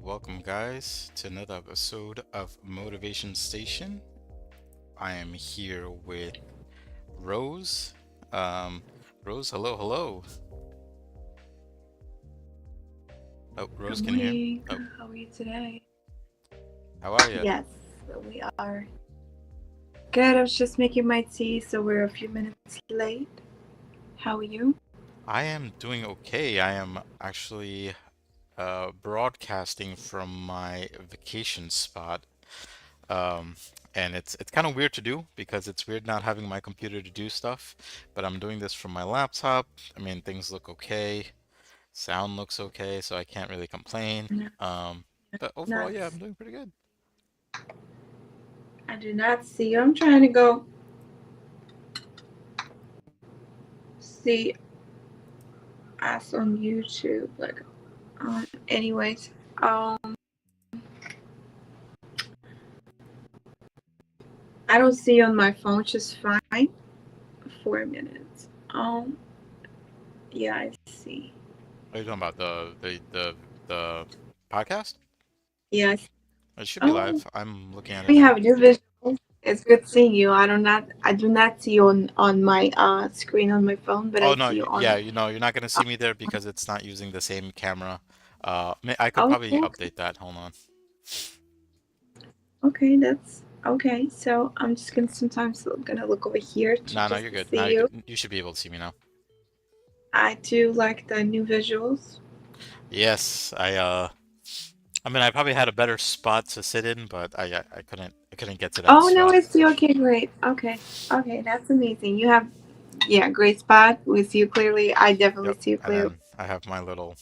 welcome, guys, to another episode of Motivation Station. I am here with Rose. Um, Rose, hello, hello. Oh, Good Rose, can you hear me? morning. Oh, How are you today? how are you? Yes, we are. Good. I was just making my tea, so we're a few minutes late. How are you? I am doing okay. I am actually broadcasting from my vacation spot. Um, and it's kind of weird to do because it's weird not having my computer to do stuff, but I'm doing this from my laptop. I mean, things look okay. Sound looks okay, so I can't really complain. No, Um, but overall, not. yeah, I'm doing pretty good. I do not see you. I'm trying to go see us on YouTube. Anyways, I don't see you on my phone, which is fine. 4 minutes. Yeah, I see. Are you talking about the podcast? Yes. It should be Oh, live. I'm looking at it we now. have new visuals. It's good seeing you. I do not see you on my screen on my phone, but Oh I no, see you yeah, on. you're not gonna see me there because it's not using the same camera. I could probably Okay, update that. Hold on. okay, that's okay. So I'm just gonna sometimes gonna look over here to No, no, just you're to good. see Now you're you. good. You should be able to see me now. I do like the new visuals. Yes, I mean, I probably had a better spot to sit in, but I couldn't get to that Oh no, spot. I see. Okay, great. Okay, okay, that's amazing. You have yeah, great spot. We see you clearly. I definitely Yep. see you And clearly. then I have my little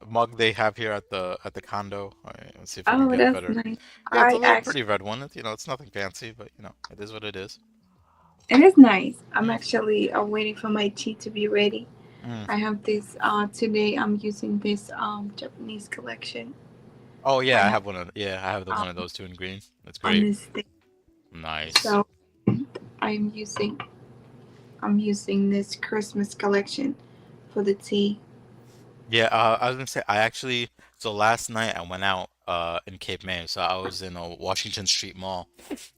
mug they have here at the condo. Let's see if I can Oh, get a that's better. nice. Yeah, it's a I little actually, pretty red one. It's nothing fancy, but it is what it is. it is nice. I'm Mm, actually waiting for my tea to be ready. mm. I have this today. I'm using this Japanese collection. Oh I yeah, have I have the one of um those two in green. That's on great. this thing. Nice. So I'm using I'm using this Christmas collection for the tea. Yeah, I was gonna say I actually so last night I went out in Cape May, so I was in a Washington Street Mall,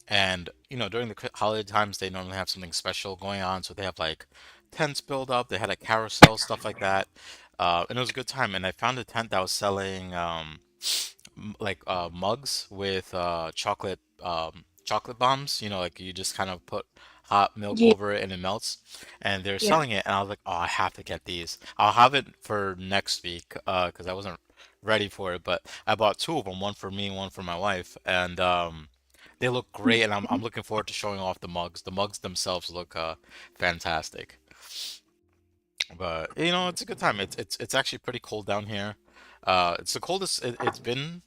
and during the holiday times they normally have something special going on, so they have like tents built up, they had a carousel, stuff like that, and it was a good time. And I found a tent that was selling like mugs with chocolate bombs, like you just kind of put hot milk Yeah, over it and it melts, and they're yeah. selling it, and I was like, oh, I have to get these. I'll have it for next week because I wasn't ready for it, but I bought two of them, one for me, one for my wife, and they look great, and I'm looking forward to showing off the mugs. The mugs themselves look fantastic. But it's a good time. It's actually pretty cold down here. It's the coldest it's been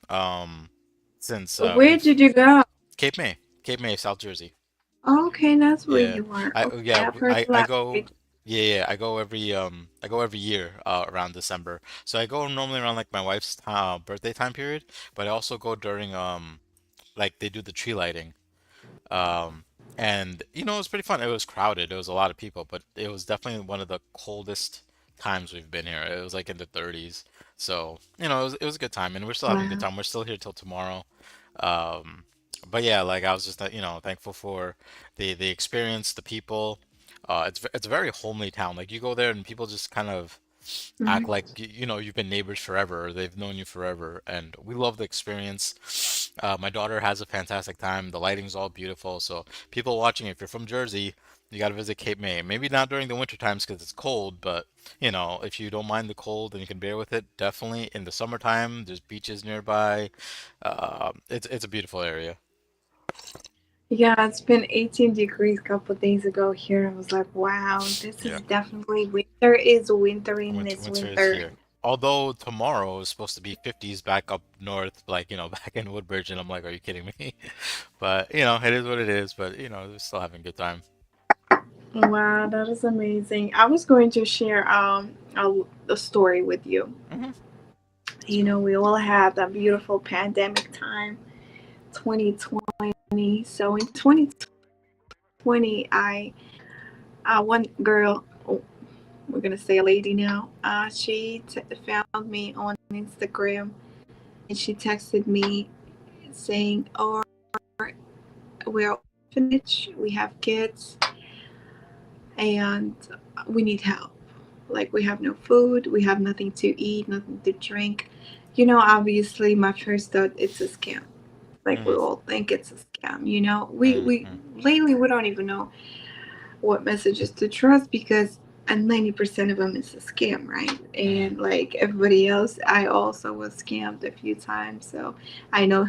since Where we've did you go? Cape May, Cape May, South Jersey. Oh, okay, that's where Yeah, you are. I Okay, yeah I've heard a I lot. go. Yeah, yeah, I go every year around December. So I go normally around like my wife's birthday time period, but I also go during like they do the tree lighting. Um, and it was pretty fun. It was crowded. It was a lot of people, but it was definitely one of the coldest times we've been here. It was like in the 30s. So, it was a good time, and we're still having a good Wow. time. We're still here till tomorrow. Um, but yeah, like I was just thankful for the experience, the people. It's a very homely town. Like you go there and people just kind of act Mhm. like you've been neighbors forever, or they've known you forever, and we love the experience. My daughter has a fantastic time. The lighting's all beautiful, so people watching, if you're from Jersey, you got to visit Cape May. Maybe not during the winter times because it's cold, but if you don't mind the cold and you can bear with it, definitely in the summertime. There's beaches nearby. It's a beautiful area. Yeah, it's been 18 degrees a couple days ago here. I was like, wow, this Yeah, is definitely winter is wintering this winter is winter. here. Although tomorrow is supposed to be 50s back up north, like back in Woodbridge, and I'm like, are you kidding me? But it is what it is. But we're still having a good time. Wow, that is amazing. I was going to share a story with you. Hmm. Let's You go. know, we all had that beautiful pandemic time, 2020. So in 2020, one girl, oh, we're gonna say a lady now. She found me on Instagram, she texted me saying, "Oh, we're orphanage. We have kids, and we need help. Like we have no food, we have nothing to eat, nothing to drink." Obviously, my first thought it's a scam. Like we Mm-hmm. all think it's a scam. We Mm-hmm. lately we don't even know what messages to trust because and 90% of them is a scam, right? Mm-hmm. And like everybody else, I also was scammed a few times, so I know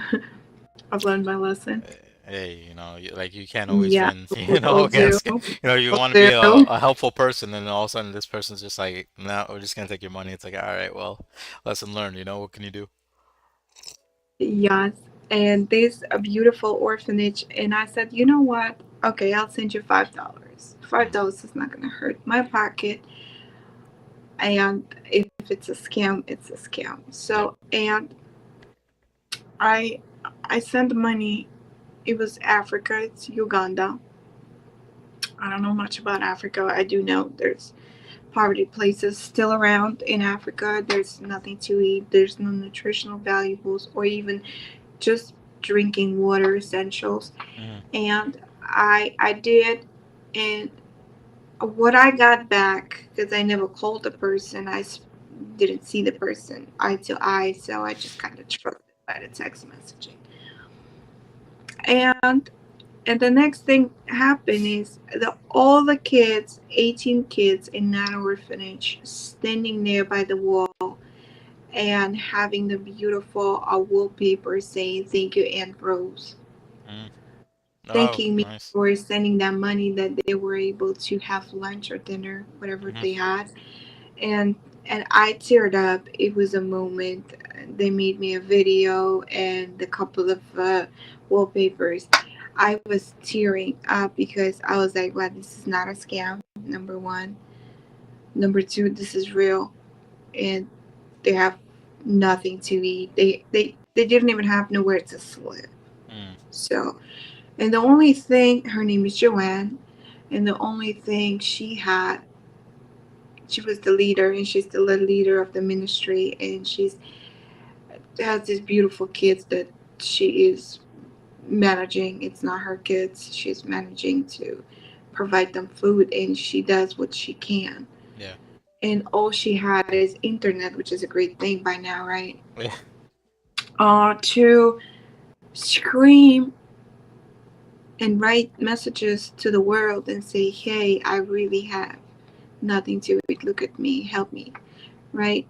I've learned my lesson. Hey, like you can't always Yeah, win, we all do. against, you All want to be do. a helpful person, and all of a sudden this person's just like, no, we're just gonna take your money. It's like, all right, well, lesson learned. What can you do? Yes, and there's a beautiful orphanage, and I said, you know what? Okay, I'll send you $5. Mm, $5 is not gonna hurt my pocket, and if it's a scam, it's a scam. So, yep. and I, I sent money. It was Africa. It's Uganda. I don't know much about Africa. I do know there's poverty places still around in Africa. There's nothing to eat. There's no nutritional valuables or even just drinking water essentials. Mm-hmm. And I did, and what I got back, because I never called the person, didn't see the person eye to eye, so I just kind of trusted by the text messaging. And and the next thing happened is all the kids, 18 kids in that orphanage, standing there by the wall and having the beautiful wallpaper saying thank you, Aunt Rose, Mm. Oh, thanking me nice. for sending that money that they were able to have lunch or dinner, whatever Mm-hmm. they had. And and I teared up. It was a moment. They made me a video and a couple of wallpapers. I was tearing up because I was like, "Wow, this is not a scam." Number one. Number two, this is real, and they have nothing to eat. They didn't even have nowhere to sleep. Mm. So, and the only thing, her name is Joanne, and the only thing she had, she was the leader, and she's the leader of the ministry, and she's has these beautiful kids that she is managing. It's not her kids. She's managing to provide them food, and she does what she can. Yeah. And all she had is internet, which is a great thing by now, right? Yeah. To scream and write messages to the world and say, "Hey, I really have nothing to eat. Look at me. Help me." Right?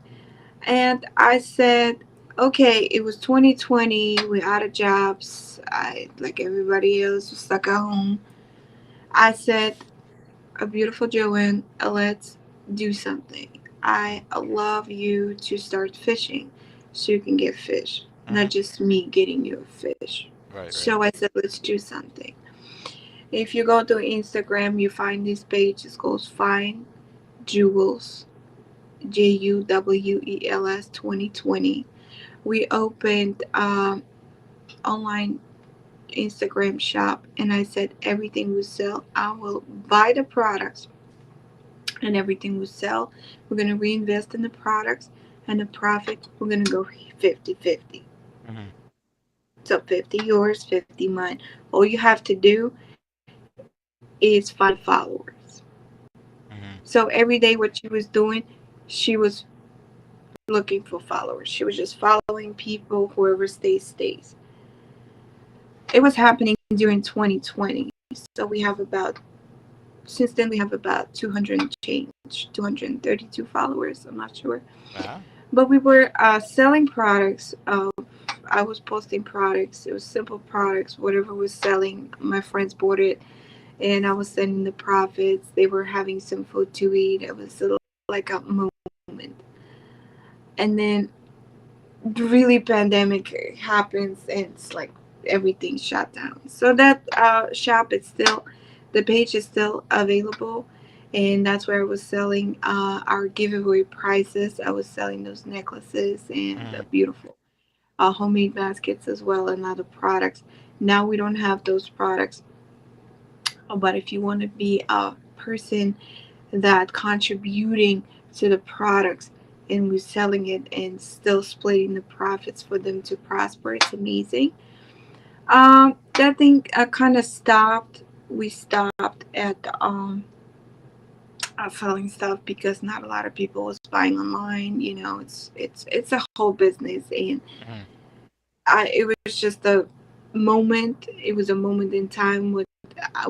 And I said, okay, it was 2020. We're out of jobs. Like everybody else, was stuck at home. I said, a beautiful Joanne, let's do something. I love you to start fishing so you can get fish, Mm-hmm. not just me getting you a fish. Right. Right. So I said, let's do something. If you go to Instagram, you find this page. It goes Find Jewels, JUWELS 2020. We opened online Instagram shop, and I said everything we sell, I will buy the products and everything we sell. We're going to reinvest in the products, and the profit, we're going to go 50-50. Mm-hmm. So 50 yours, 50 mine. All you have to do is find followers. Mm-hmm. So every day, what she was doing, she was looking for followers. She was just following people, whoever stays. It was happening during 2020. So we have about, since then, we have about 200 and change, 232 followers. I'm not sure. Ah. But we were selling products. I was posting products. It was simple products. Whatever was selling, my friends bought it, and I was sending the profits. They were having some food to eat. It was like a moment. And then really pandemic happens, and it's like everything shut down. So that shop is still, the page is still available, and that's where I was selling our giveaway prizes. I was selling those necklaces and the Mm-hmm. beautiful homemade baskets as well, and other products. Now we don't have those products, but if you want to be a person that contributing to the products, and we're selling it and still splitting the profits for them to prosper. It's amazing. That thing kind of stopped. We stopped at selling stuff because not a lot of people was buying online. You know, it's a whole business, and Hmm. it was just a moment. It was a moment in time when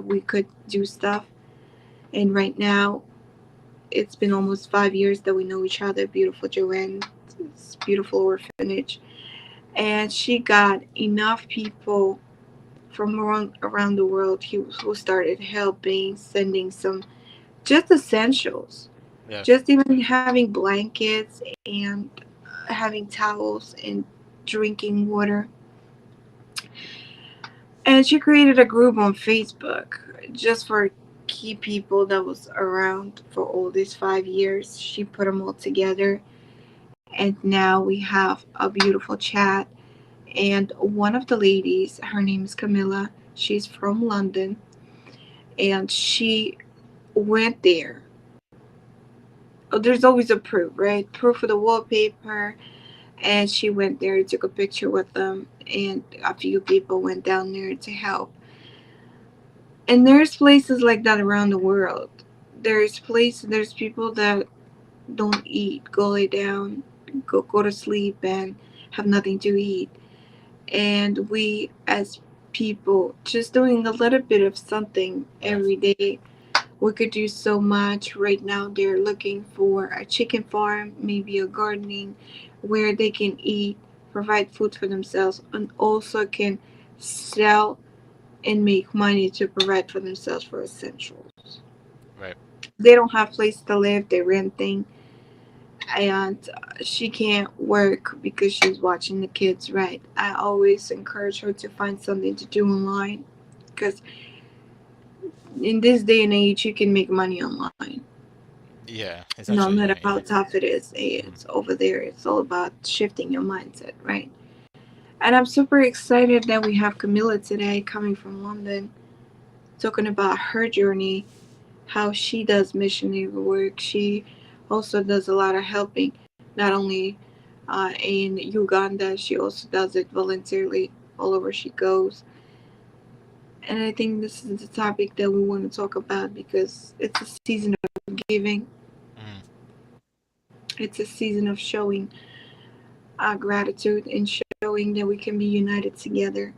we could do stuff, and right now it's been almost 5 years that we know each other. Beautiful Joanne, it's beautiful orphanage, and she got enough people from around the world who started helping, sending some just essentials, Yes. just even having blankets and having towels and drinking water. And she created a group on Facebook just for key people that was around for all these 5 years. She put them all together, and now we have a beautiful chat. And one of the ladies, her name is Camilla, she's from London, and she went there. Oh, there's always a proof, right? Proof of the wallpaper. And she went there, took a picture with them, and a few people went down there to help. And there's places like that around the world. There's people that don't eat, go lay down, go to sleep, and have nothing to eat. And we, as people, just doing a little bit of something Yes. every day, we could do so much. Right now, they're looking for a chicken farm, maybe a gardening, where they can eat, provide food for themselves, and also can sell and make money to provide for themselves for essentials. Right. They don't have place to live, they're renting, and she can't work because she's watching the kids, right? I always encourage her to find something to do online because in this day and age, you can make money online. Yeah. No Essentially, matter yeah. how Yeah. tough it is, Mhm. it's over there. It's all about shifting your mindset, right? And I'm super excited that we have Camilla today coming from London, talking about her journey, how she does missionary work. She also does a lot of helping, not only in Uganda, she also does it voluntarily all over she goes. And I think this is the topic that we want to talk about because it's a season of giving, Mhm. it's a season of showing gratitude and showing that we can be united together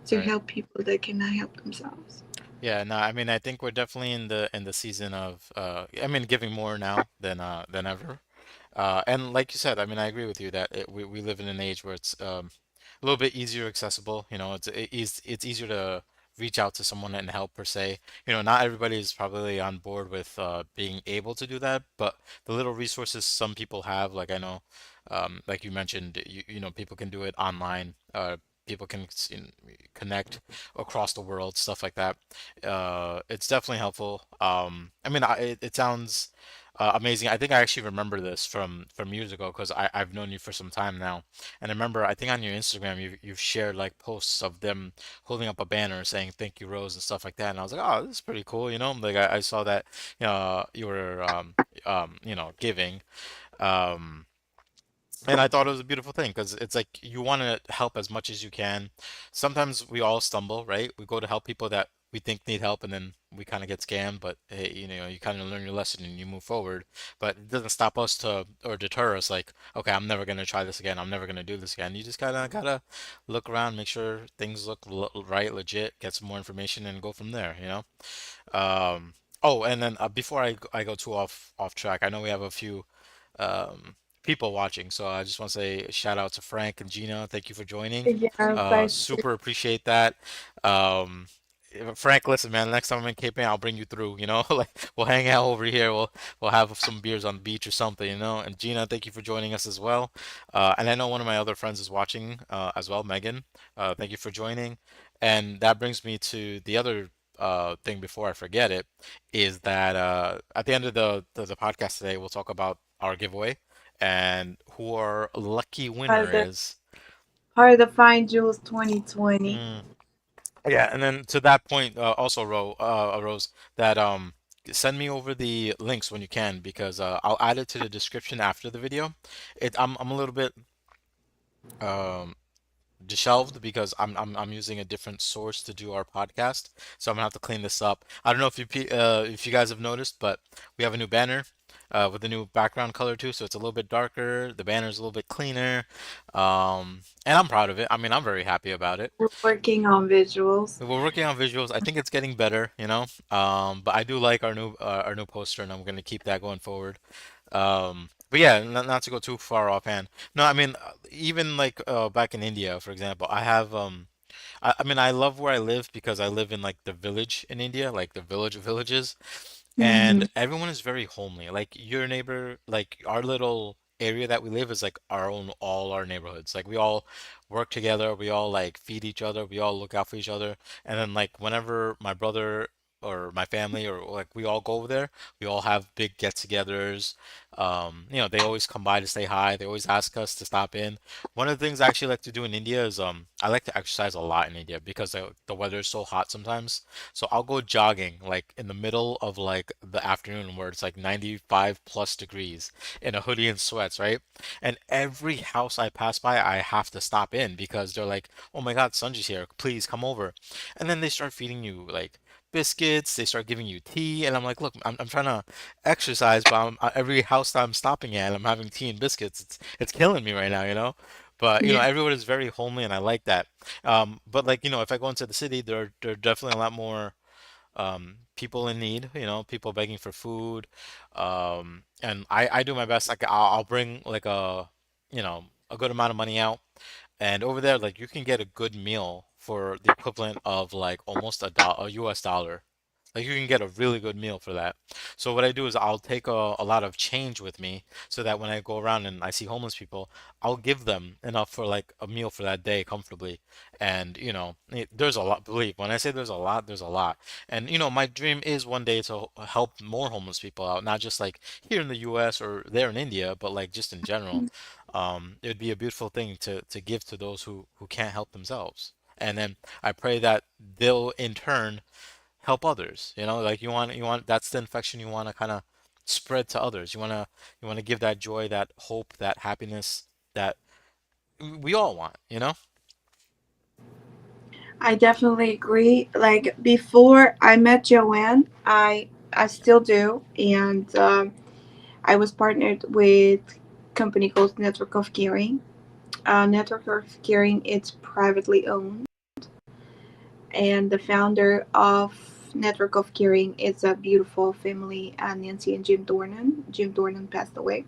to Right. help people that cannot help themselves. Yeah, no, I mean, I think we're definitely in the season of I mean, giving more now than ever. And like you said, I mean, I agree with you that we live in an age where it's a little bit easier accessible. You know, it's easier to reach out to someone and help per se. You know, not everybody is probably on board with being able to do that, but the little resources some people have, like I know, like you mentioned, you know, people can do it online. People can connect across the world, stuff like that. It's definitely helpful. I mean, it sounds amazing. I think I actually remember this from years ago because I've known you for some time now, and I remember I think on your Instagram you've shared like posts of them holding up a banner saying "Thank you, Rose" and stuff like that, and I was like, oh, this is pretty cool, you know. Like I saw that you were you know, giving. Um, and I thought it was a beautiful thing because it's like you want to help as much as you can. Sometimes we all stumble, right? We go to help people that we think need help, and then we kind of get scammed. But hey, you know, you kind of learn your lesson and you move forward. But it doesn't stop us to or deter us. Like, okay, I'm never gonna try this again. I'm never gonna do this again. You just kind of gotta look around, make sure things look right, legit, get some more information, and go from there. You know. Um, oh, and then before I go too off track, I know we have a few people watching. So I just want to say shout out to Frank and Gina. Thank you for joining. Yes, I Super appreciate that. Um, Frank, listen, man. Next time I'm in Cape Ann, I'll bring you through. You know, like we'll hang out over here. We'll have some beers on the beach or something. You know. And Gina, thank you for joining us as well. And I know one of my other friends is watching as well, Megan. Thank you for joining. And that brings me to the other thing before I forget it, is that at the end of the podcast today, we'll talk about our giveaway and who our lucky part winner of the is. part of the Fine Jewels 2020. Mm. Yeah, and then to that point, also, Rose, that send me over the links when you can because I'll add it to the description after the video. I'm a little bit um dishelved because I'm using a different source to do our podcast, so I'm gonna have to clean this up. I don't know if you guys have noticed, but we have a new banner with a new background color too, so it's a little bit darker. The banner's a little bit cleaner, and I'm proud of it. I mean, I'm very happy about it. We're working on visuals. We're working on visuals. I think it's getting better, you know. But I do like our new poster, and I'm gonna keep that going forward. But yeah, not to go too far offhand. No, I mean even like back in India, for example, I have I mean I love where I live because I live in like the village in India, like the village of villages, and Hmm. everyone is very homely. Like your neighbor, like our little area that we live is like our own, all our neighborhoods. Like we all work together, we all like feed each other, we all look out for each other. And then like whenever my brother or my family or like we all go over there, we all have big get-togethers. You know, they always come by to say hi. They always ask us to stop in. One of the things I actually like to do in India is I like to exercise a lot in India because the weather is so hot sometimes. So I'll go jogging like in the middle of like the afternoon where it's like 95 plus degrees in a hoodie and sweats, right? And every house I pass by, I have to stop in because they're like, "Oh my God, Sanji's here. Please come over." And then they start feeding you like biscuits, they start giving you tea, and I'm like, "Look, I'm trying to exercise, but every house that I'm stopping at, I'm having tea and biscuits. It's killing me right now, you know?" But you know, Yeah. everyone is very homely, and I like that. But like, you know, if I go into the city, there are definitely a lot more people in need, you know, people begging for food. And I do my best. Like I'll bring like you know, a good amount of money out. And over there, like you can get a good meal for the equivalent of like almost a US dollar. Like you can get a really good meal for that. So what I do is I'll take a lot of change with me so that when I go around and I see homeless people, I'll give them enough for like a meal for that day comfortably. And you know, there's a lot, believe, when I say there's a lot, there's a lot. And you know, my dream is one day to help more homeless people out, not just like here in the US or there in India, but like just in general. It would be a beautiful thing to give to those who can't help themselves. And then I pray that they'll in turn help others. You know, like you want that's the infection you want to kind of spread to others. You want to give that joy, that hope, that happiness that we all want, you know? I definitely agree. Like before I met Joanne, I still do, and I was partnered with company called Network of Caring. Network of Caring, it's privately owned, and the founder of Network of Caring is a beautiful family, Nancy and Jim Dornan. Jim Dornan passed away,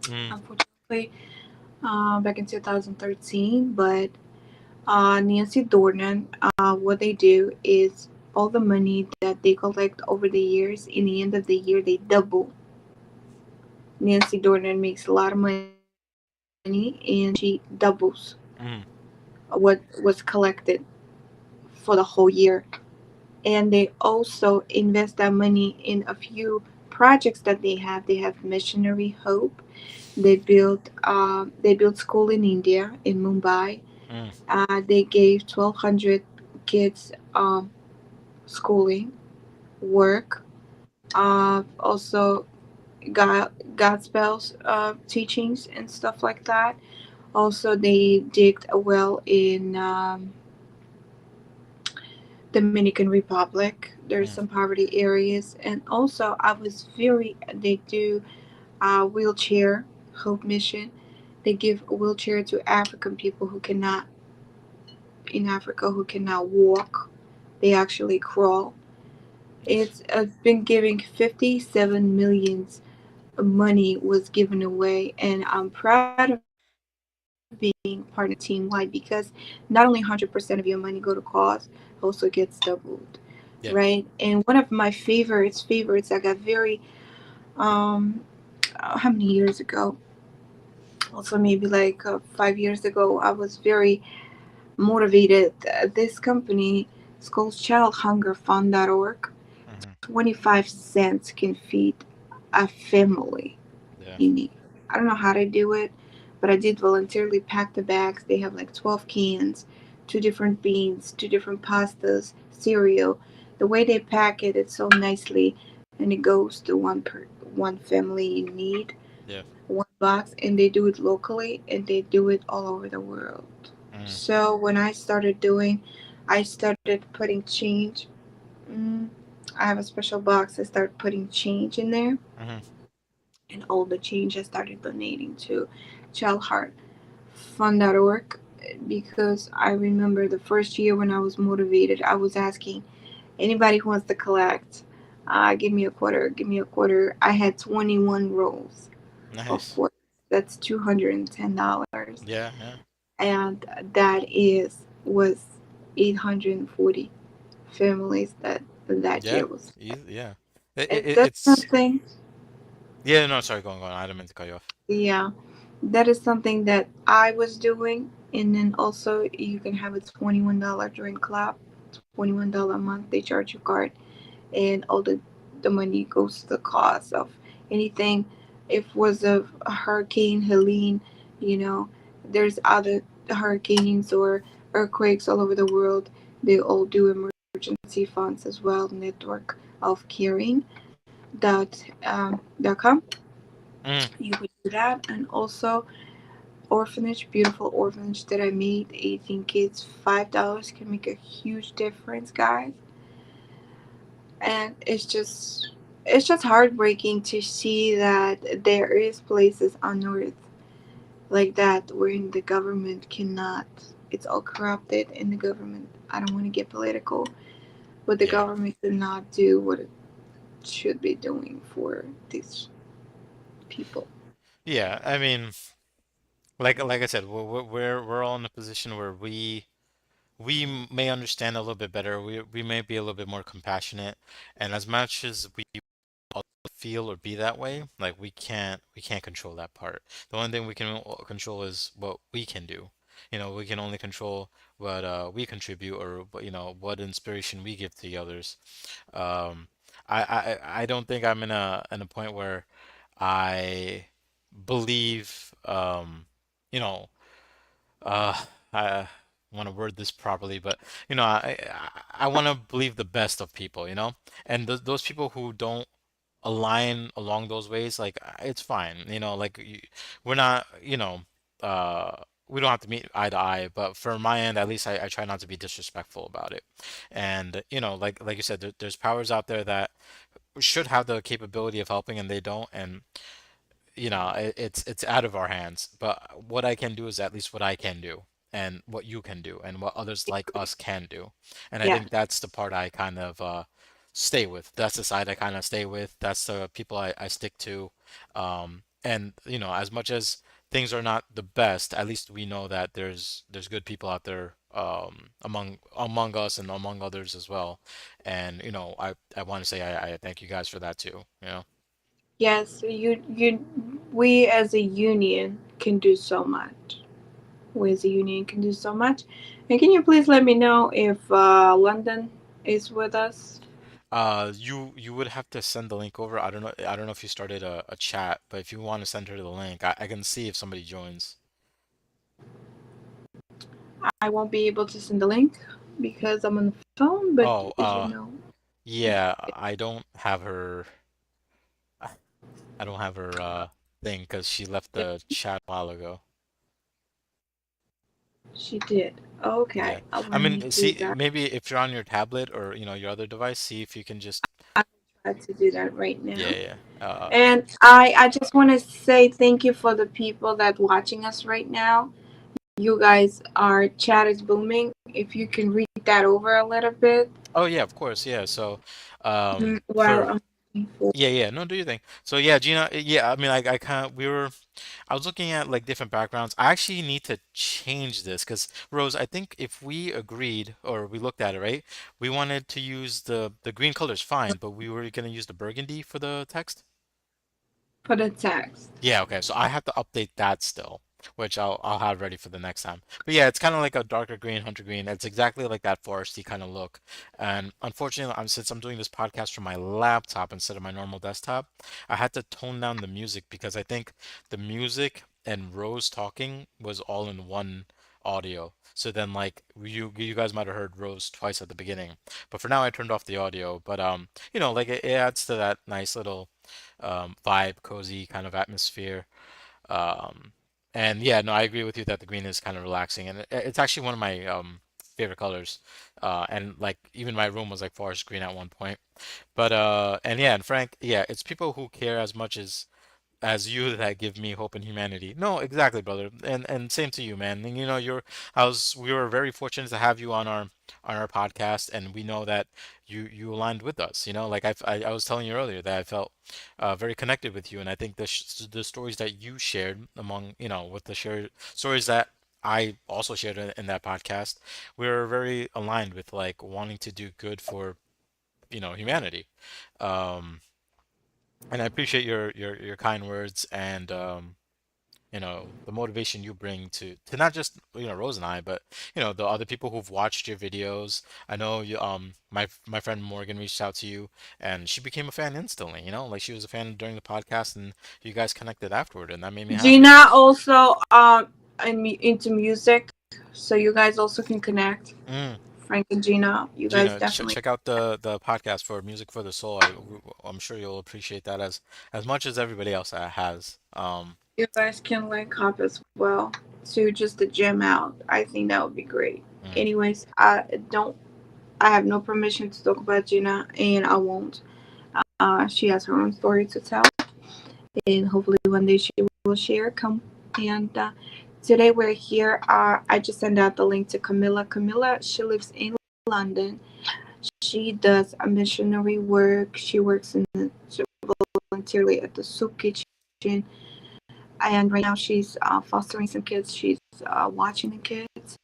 Mm, unfortunately, back in 2013. But Nancy Dornan, what they do is all the money that they collect over the years, in the end of the year, they double. Nancy Dornan makes a lot of money and she doubles mm, what was collected for the whole year. And they also invest that money in a few projects that they have. They have Missionary Hope. They built school in India in Mumbai. mm, They gave 1,200 kids schooling, work. Also, God spells teachings and stuff like that. Also, they digged a well in Dominican Republic. There's mm, some poverty areas, and also I was very. They do wheelchair Hope Mission. They give a wheelchair to African people who cannot in Africa who cannot walk. They actually crawl. It's been giving 57 millions money was given away, and I'm proud of being part of that team. Why? Because not only 100% of your money go to cause, also gets doubled, yeah. right? And one of my favorites, I got very how many years ago? Also maybe like 5 years ago, I was very motivated. This company, it's called childhungerfund.org. Hmm. 25 cents can feed a family Yeah. in need. I don't know how to do it, but I did voluntarily pack the bags. They have like 12 cans, two different beans, two different pastas, cereal. The way they pack it, it's so nicely. and it goes to one family in need, Yeah. one box, and they do it locally and they do it all over the world. Mm, So when I started putting change. Mm, I have a special box. I started putting change in there, mm-hmm, and all the change I started donating to childheartfund.org because I remember the first year when I was motivated, I was asking anybody who wants to collect, give me a quarter, give me a quarter. I had 21 rolls of nice. quarters. That's $210, Yeah, yeah, and that was 840 families that yeah, year was. yeah. And that's It's something, yeah. No, sorry, go on. I didn't mean to cut you off. yeah, that is something that I was doing. And then also, you can have a $21 drink club, $21 a month. They charge your card, and all the money goes to the cause of anything. If was a hurricane Helene, you know, there's other hurricanes or earthquakes all over the world. They all do emergency funds as well. Network of caring dot com. Mm, You would do that, and also orphanage, beautiful orphanage that I made, 18 kids, $5 can make a huge difference, guys. And it's just heartbreaking to see that there is places on earth like that wherein the government cannot. It's all corrupted in the government. I don't want to get political, but the yeah, government cannot do what it should be doing for these people. yeah. I mean, like I said, we're all in a position where may understand a little bit better. We may be a little bit more compassionate, and as much as we feel or be that way, like we can't control that part. The only thing we can control is what we can do. We can only control what we contribute or what inspiration we give to the others. Um, I don't think I'm in a point where I believe you know I want to word this properly, but I want to believe the best of people, and those people who don't align along those ways, like it's fine, like we're not, we don't have to meet eye to eye, but for my end, at least I try not to be disrespectful about it. And like you said, there's powers out there that should have the capability of helping and they don't, and it's out of our hands. But what I can do is at least what I can do, and what you can do, and what others like us can do. And I Yeah. think that's the part I kind of stay with. That's the side I kind of stay with. That's the people I stick to. And as much as things are not the best, at least we know that there's good people out there among us and among others as well. And I want to say I thank you guys for that too. Yes, we as a union can do so much. We as a union can do so much. And can you please let me know if London is with us? You would have to send the link over. I don't know if you started a chat, but if you want to send her the link, I can see if somebody joins. I won't be able to send the link because I'm on the phone, but Oh, you know, yeah, I don't have her thing because she left the chat a while ago. she did. Okay, Yeah. I let me mean, do see, that. maybe if you're on your tablet or your other device, see if you can just I will try to do that right yeah, now. yeah. And I just want to say thank you for the people that watching us right now. You guys, our chat is booming. If you can read that over a little bit Oh yeah, of course, yeah. So, while for I'm looking for. yeah, yeah, no, do your thing. So yeah, Gina, yeah, I mean, I kind of I was looking at like different backgrounds. I actually need to change this because Rose, I think if we agreed or we looked at it, right, we wanted to use the green color's fine, but we were gonna use the burgundy for the text. For the text. Yeah, okay. So I have to update that still, which I'll have ready for the next time. But yeah, it's kind of like a darker green, hunter green. It's exactly like that foresty kind of look. And unfortunately, since I'm doing this podcast from my laptop instead of my normal desktop, I had to tone down the music because I think the music and Rose talking was all in one audio. So then like you guys might have heard Rose twice at the beginning. But for now I turned off the audio. But like it adds to that nice little vibe, cozy kind of atmosphere. Um, and yeah, no, I agree with you that the green is kind of relaxing, and it's actually one of my favorite colors. And like even my room was like forest green at one point. But and yeah, and Frank, yeah, it's people who care as much as you that give me hope in humanity. No, exactly, brother. And same to you, man. And you know, we were very fortunate to have you on our podcast, and we know that you aligned with us. You know, like I was telling you earlier that I felt very connected with you, and I think the stories that you shared among with the shared stories that I also shared in that podcast, we were very aligned with like wanting to do good for humanity. Um, and I appreciate your kind words and the motivation you bring to not just Rose and I, but the other people who've watched your videos. I know you my friend Morgan reached out to you and she became a fan instantly, like she was a fan during the podcast and you guys connected afterward and that made me happy. Gina also into music, so you guys also can connect. Mm. Frank and Gina, you guys Gina, definitely. check out the podcast for Music for the Soul. I'm sure you'll appreciate that as much as everybody else has. You guys can link up as well to just the gym out. I think that would be great. Mm, Anyways, I don't. I have no permission to talk about Gina, and I won't. She has her own story to tell, and hopefully one day she will share. Come and today we're here. I just sent out the link to Camilla. Camilla, she lives in London. She does a missionary work. She works she voluntarily at the soup kitchen, and right now she's fostering some kids. She's watching the kids,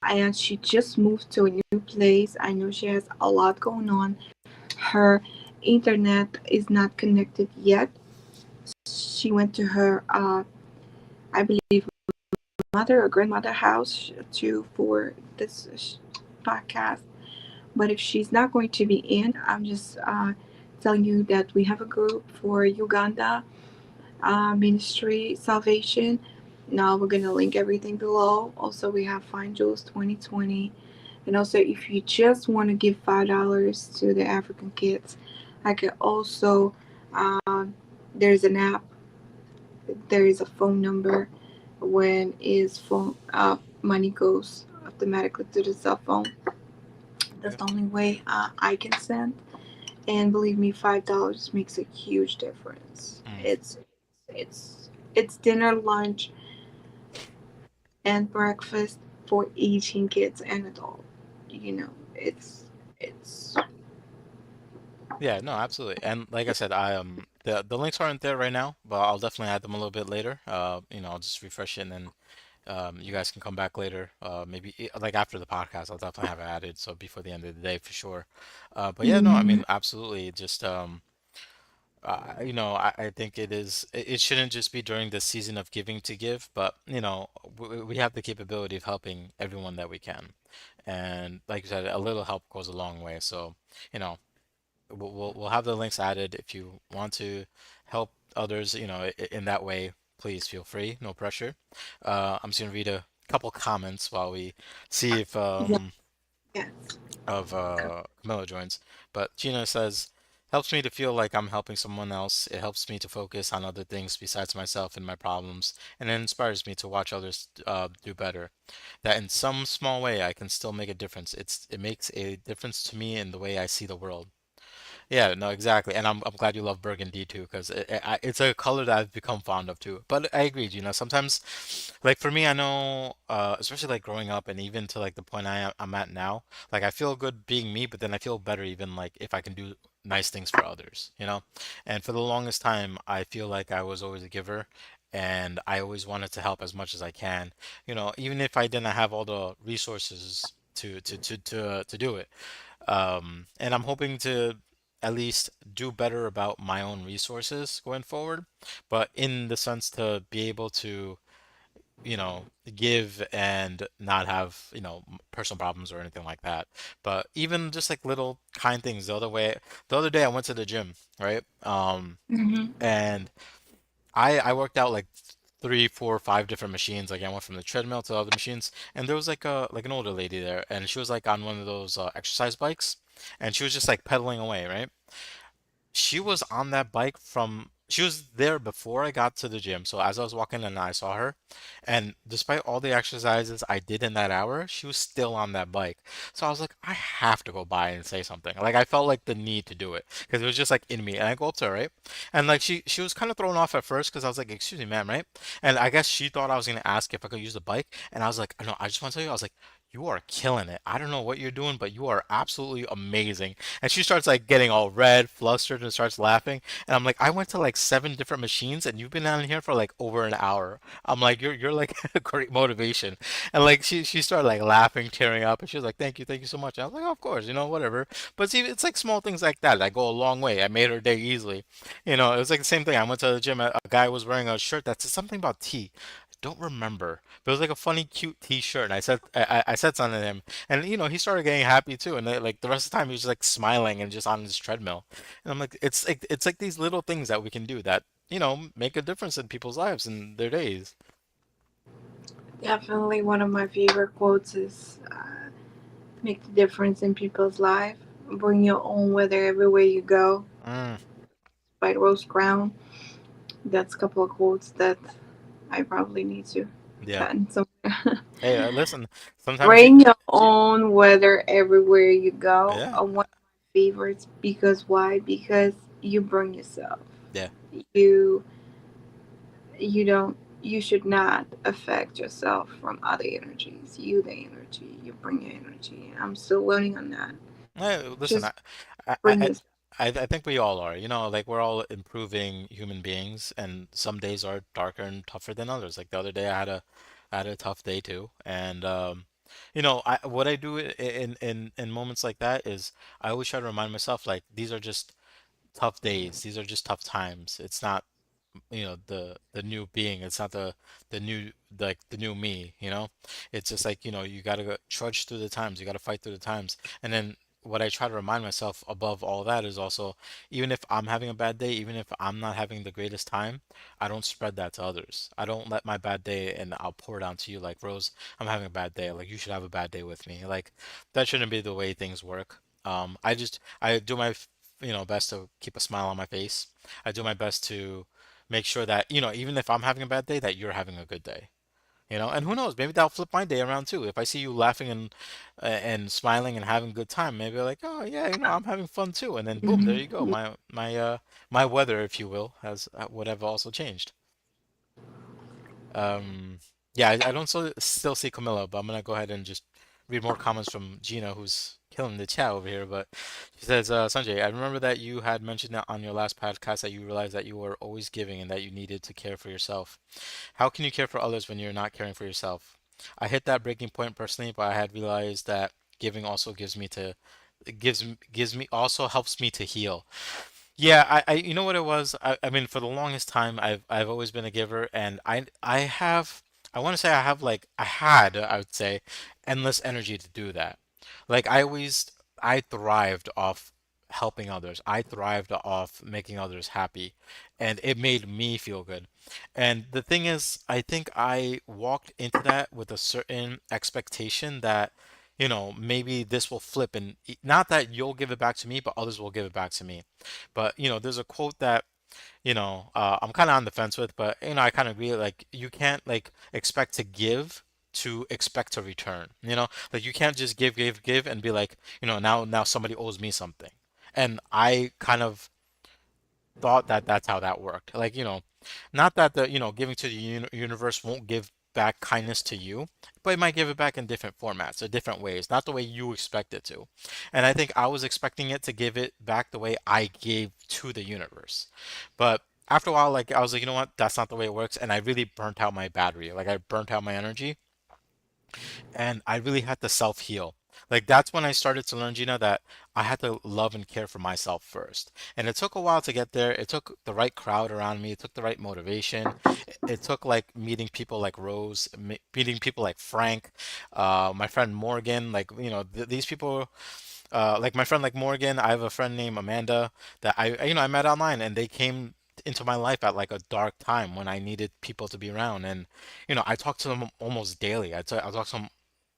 and she just moved to a new place. I know she has a lot going on. Her internet is not connected yet. She went to her, I believe, mother or grandmother house to for this podcast. But if she's not going to be in, I'm just telling you that we have a group for Uganda Ministry Salvation. Now we're gonna link everything below. Also, we have Find Jules 2020, and also if you just want to give $5 to the African kids, I could also. There's an app. There is a phone number. When is phone money goes automatically to the cell phone. That's okay. the only way I can send. And believe me, $5 makes a huge difference. Mm. It's dinner, lunch, and breakfast for 18 kids and adult. It's Yeah, no, absolutely. And like I said, I the links aren't there right now, but I'll definitely add them a little bit later. I'll just refresh it and then you guys can come back later. Maybe like after the podcast, I'll definitely have it added, so before the end of the day for sure. But yeah, no, I mm-hmm. mean, absolutely. Just I think it shouldn't just be during the season of giving to give, but we have the capability of helping everyone that we can. And like you said, a little help goes a long way. So, you know, we'll have the links added if you want to help others, in that way, please feel free, no pressure. I'm just gonna read a couple comments while we see if Yeah, yes. of Camilla joins. But Gina says, helps me to feel like I'm helping someone else. It helps me to focus on other things besides myself and my problems, and it inspires me to watch others do better. That in some small way I can still make a difference. It makes a difference to me in the way I see the world. Yeah, no, exactly. And I'm glad you love burgundy too, because it's a color that I've become fond of too. But I agree, sometimes, like for me, I know, especially like growing up and even to like the point I'm at now, like I feel good being me, but then I feel better even like if I can do nice things for others, you know? And for the longest time, I feel like I was always a giver and I always wanted to help as much as I can, even if I didn't have all the resources to do it. And I'm hoping to at least do better about my own resources going forward, but in the sense to be able to, give and not have, personal problems or anything like that. But even just like little kind things. The other day I went to the gym, right? Mm-hmm. And I worked out like three, four, five different machines. Like I went from the treadmill to other machines, and there was like an older lady there, and she was like on one of those exercise bikes, and she was just like pedaling away, right? She was on that bike from she was there before I got to the gym. So as I was walking in, I saw her, and despite all the exercises I did in that hour, she was still on that bike. So I was like, I have to go by and say something. Like I felt like the need to do it because it was just like in me. And I go up to her, right? And like she was kind of thrown off at first because I was like, "Excuse me, ma'am," right? And I guess she thought I was gonna ask if I could use the bike, and I was like, "No, I just want to tell you," I was like, "You are killing it. I don't know what you're doing, but you are absolutely amazing." And she starts like getting all red, flustered, and starts laughing. And I'm like, I went to like seven different machines, and you've been down here for like over an hour. I'm like, you're like a great motivation. And like she started like laughing, tearing up, and she was like, thank you so much. And I was like, oh, of course, whatever. But see, it's like small things like that that go a long way. I made her day easily. It was like the same thing. I went to the gym. A guy was wearing a shirt that said something about tea. I don't remember, but it was like a funny, cute T-shirt. And I said something to him, and he started getting happy too. And like the rest of the time, he was just like smiling and just on his treadmill. And I'm like, it's like these little things that we can do that make a difference in people's lives and their days. Definitely one of my favorite quotes is make the difference in people's life. Bring your own weather everywhere you go Mm, by Rose Crown. That's a couple of quotes that I probably need to yeah. pen somewhere. Hey, listen. Sometimes Bring your own weather everywhere you go. yeah, One of my favorites because why? Because you bring yourself. yeah. You you should not affect yourself from other energies. You the energy. You bring your energy. I'm still learning on that. Listen, Just I, I, bring I, yourself. I think we all are. Like we're all improving human beings, and some days are darker and tougher than others. Like the other day, I had a tough day too, and what I do in moments like that is I always try to remind myself like these are just tough days. These are just tough times. It's not the new being. It's not the new like the new me, it's just like you gotta go trudge through the times, you gotta fight through the times. And then what I try to remind myself above all that is also, even if I'm having a bad day, even if I'm not having the greatest time, I don't spread that to others. I don't let my bad day and I'll pour it onto you like, Rose, I'm having a bad day, like you should have a bad day with me. Like that shouldn't be the way things work. I do my best to keep a smile on my face. I do my best to make sure that, even if I'm having a bad day, that you're having a good day. And who knows, maybe that'll flip my day around too. If I see you laughing and smiling and having a good time, maybe like, oh yeah, I'm having fun too. And then boom, there you go. Mhm. My weather, if you will, has would have also changed. Um, yeah, I don't still see Camilla, but I'm gonna go ahead and just read more comments from Gina, who's killing the chat over here. But she says, Sanjay, I remember that you had mentioned that on your last podcast that you realized that you were always giving and that you needed to care for yourself. How can you care for others when you're not caring for yourself? I hit that breaking point personally, but I had realized that giving also gives me also helps me to heal. Yeah, you know what it was? I mean, for the longest time, I've always been a giver, and I want to say I would say, endless energy to do that. Like I thrived off helping others. I thrived off making others happy, and it made me feel good. And the thing is, I think I walked into that with a certain expectation that, maybe this will flip, and not that you'll give it back to me, but others will give it back to me. But there's a quote that I'm kind of on the fence with, but I kind of agree. Like you can't like expect to give to expect to return. Like you can't just give, give, give, and be like, now somebody owes me something. And I kind of thought that that's how that worked. Like, not that giving to the universe won't give back kindness to you, but it might give it back in different formats or different ways, not the way you expect it to. And I think I was expecting it to give it back the way I gave to the universe. But after a while, like I was like, you know what? That's not the way it works. And I really burnt out my battery. Like I burnt out my energy and I really had to self heal. Like that's when I started to learn, Gina, that I had to love and care for myself first. And it took a while to get there. It took the right crowd around me. It took the right motivation. It took like meeting people like Rose, meeting people like Frank, my friend Morgan. Like these people, like my friend like Morgan. I have a friend named Amanda that I met online, and they came. into my life at like a dark time when I needed people to be around. And I talk to them almost daily. I talk to them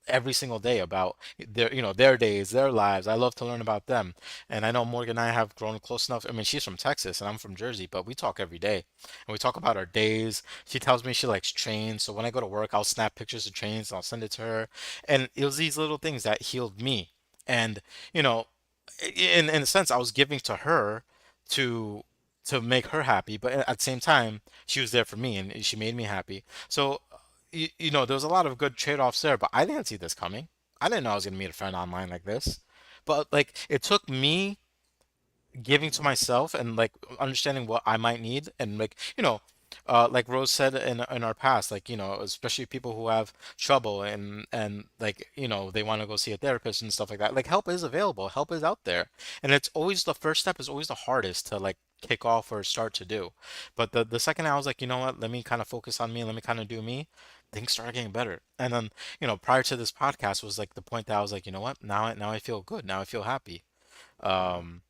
every single day about their days, their lives. I love to learn about them. And I know Morgan and I have grown close enough. I mean, she's from Texas and I'm from Jersey, but we talk every day. And we talk about our days. She tells me she likes trains, so when I go to work, I'll snap pictures of trains and I'll send it to her. And it was these little things that healed me. And, you know, in a sense, I was giving to her to make her happy, but at the same time, she was there for me and she made me happy. So, there was a lot of good trade-offs there, but I didn't see this coming. I didn't know I was gonna meet a friend online like this. But like it took me giving to myself and like understanding what I might need and like like Rose said in our past, like especially people who have trouble and like they want to go see a therapist and stuff like that. Like help is available, help is out there, and it's always the first step is always the hardest to like kick off or start to do. But the second I was like, you know what, let me kind of focus on me, let me kind of do me. Things started getting better, and then prior to this podcast was like the point that I was like, you know what, now I feel good, now I feel happy. Um,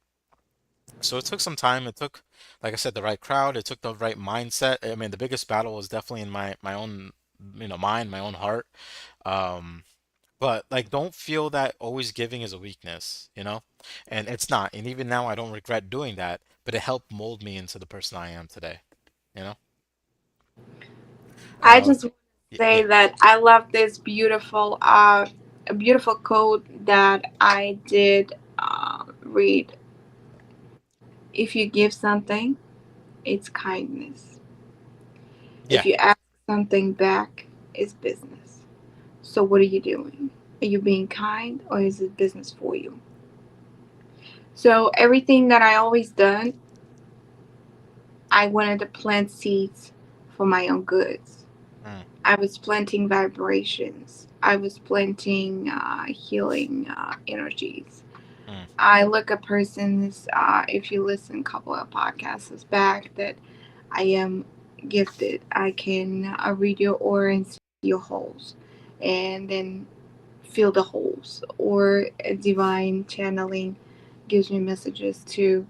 so it took some time. It took, like I said, the right crowd. It took the right mindset. I mean, the biggest battle was definitely in my own, mind, my own heart. Um, but like, don't feel that always giving is a weakness. And it's not. And even now, I don't regret doing that. But it helped mold me into the person I am today. You know? I Uh, just want to say yeah. that I love this beautiful, a beautiful quote that I did read. If you give something, it's kindness. If Yeah. you ask something back, it's business. So what are you doing? Are you being kind or is it business for you? So everything that I always done, I wanted to plant seeds for my own goods. Mm, I was planting vibrations. I was planting healing energies. mm, I look at persons, if you listen a couple of podcasts back, that I am gifted. I can read your aura and see your holes and then fill the holes. Or a divine channeling gives me messages to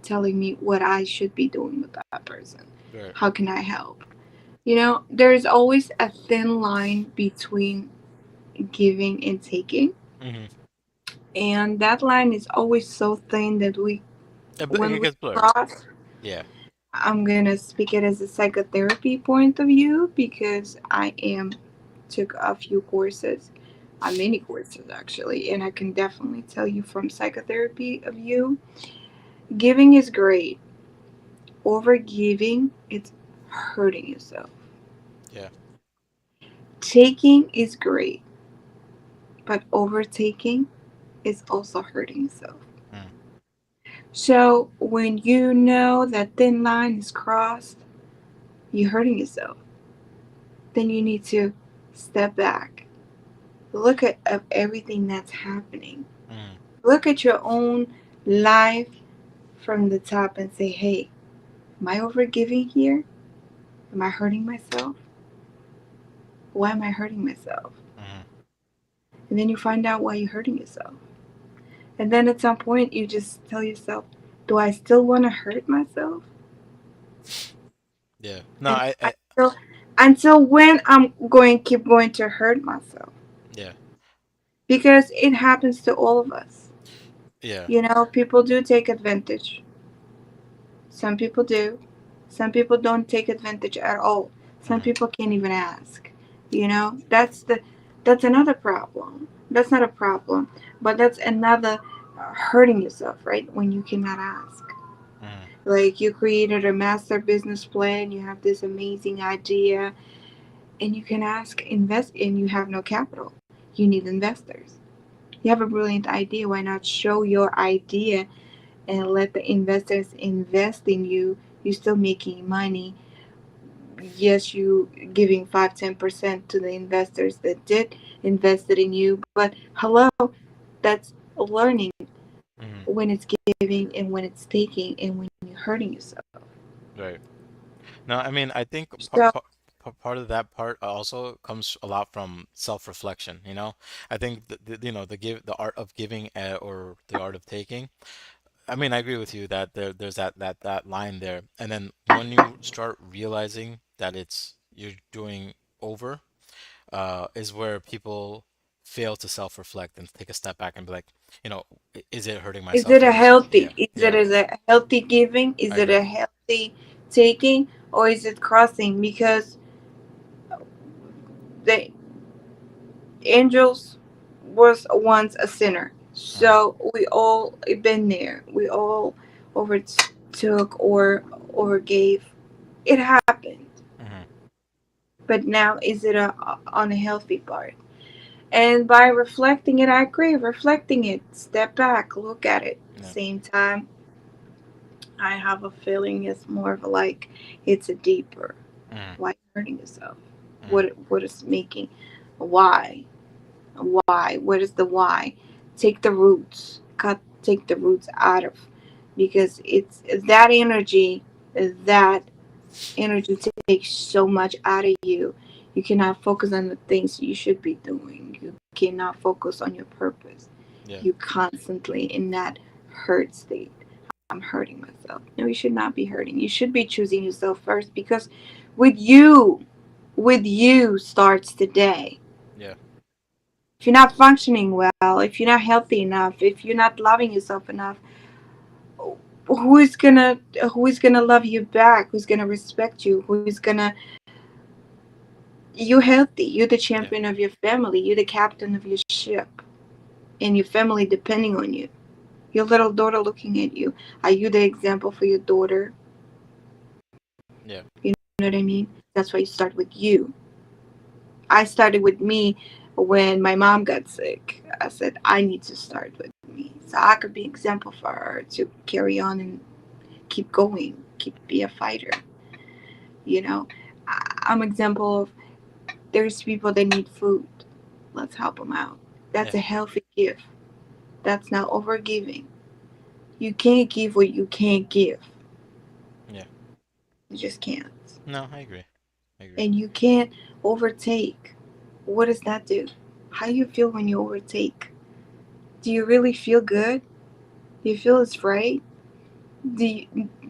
telling me what I should be doing with that person. right. How can I help? There's always a thin line between giving and taking. Mm-hmm. And that line is always so thin that when It we gets blurred. cross, Yeah. I'm gonna speak it as a psychotherapy point of view because I am took a few courses, many courses actually, and I can definitely tell you from psychotherapy of view, giving is great. Over giving, it's hurting yourself. Yeah. Taking is great, but overtaking is also hurting yourself. Mm, So when you know that thin line is crossed, you're hurting yourself. Then you need to step back. Look at everything that's happening. mm, Look at your own life from the top and say, hey, am I overgiving here? Am I hurting myself? Why am I hurting myself? mm, And then you find out why you're hurting yourself. And then at some point, you just tell yourself, do I still want to hurt myself? yeah. No, And I, I I still, until when I'm going keep going to hurt myself? yeah. Because it happens to all of us. Yeah. People do take advantage. Some people do. Some people don't take advantage at all. Some Mm, people can't even ask. That's another problem. That's not a problem, but that's another hurting yourself, right? When you cannot ask. mm, Like you created a master business plan, you have this amazing idea, and you can ask invest and you have no capital. You need investors. You have a brilliant idea, why not show your idea and let the investors invest in you? You're still making money. Yes, you giving 5-10% to the investors that did invested in you, but hello, that's learning mm, when it's giving and when it's taking and when you're hurting yourself. right. No, I mean, I think So part of that part also comes a lot from self-reflection. I think the art of giving or the art of taking. I mean, I agree with you that there's that line there, and then when you start realizing that it's you're doing over, is where people fail to self-reflect and take a step back and be like, you know, is it hurting Is myself it a or is it? Yeah, healthy? yeah, Is it a healthy giving? Is I it agree. a healthy taking? Or is it crossing? Because the angels was once a sinner. Mm-hmm, So we all been there. We all overtook or overgave. It happened. mm-hmm, But now is it a unhealthy part? And by reflecting it, I agree. Reflecting it, step back, look at it. yeah, Same time, I have a feeling it's more of a like it's a deeper. mm-hmm, Why hurting yourself? mm-hmm, What is making? Why? Why? What is the why? Take the roots. Take the roots out of, because it's that energy. That energy takes so much out of you. You cannot focus on the things you should be doing. You cannot focus on your purpose. yeah, You constantly in that hurt state. I'm hurting myself. No, you should not be hurting. You should be choosing yourself first, because with you, with you starts the day. yeah, If you're not functioning well, if you're not healthy enough, if you're not loving yourself enough, who is gonna who is gonna love you back? Who's gonna respect you? Who's gonna you're healthy. You're the yeah, champion of your family. You're the captain of your ship, and your family depending on you. Your little daughter looking at you. Are you the example for your daughter? yeah, You know what I mean? That's why you start with you. I started with me when my mom got sick. I said I need to start with me, so I could be example for her to carry on and keep going, keep be a fighter. You know, I'm example of there's people that need food. Let's help them out. That's yeah, a healthy gift. That's not overgiving. You can't give what you can't give. yeah. You just can't. No, I agree. I agree. And you can't overtake. What does that do? How do you feel when you overtake? Do you really feel good? Do you feel it's right? Do you,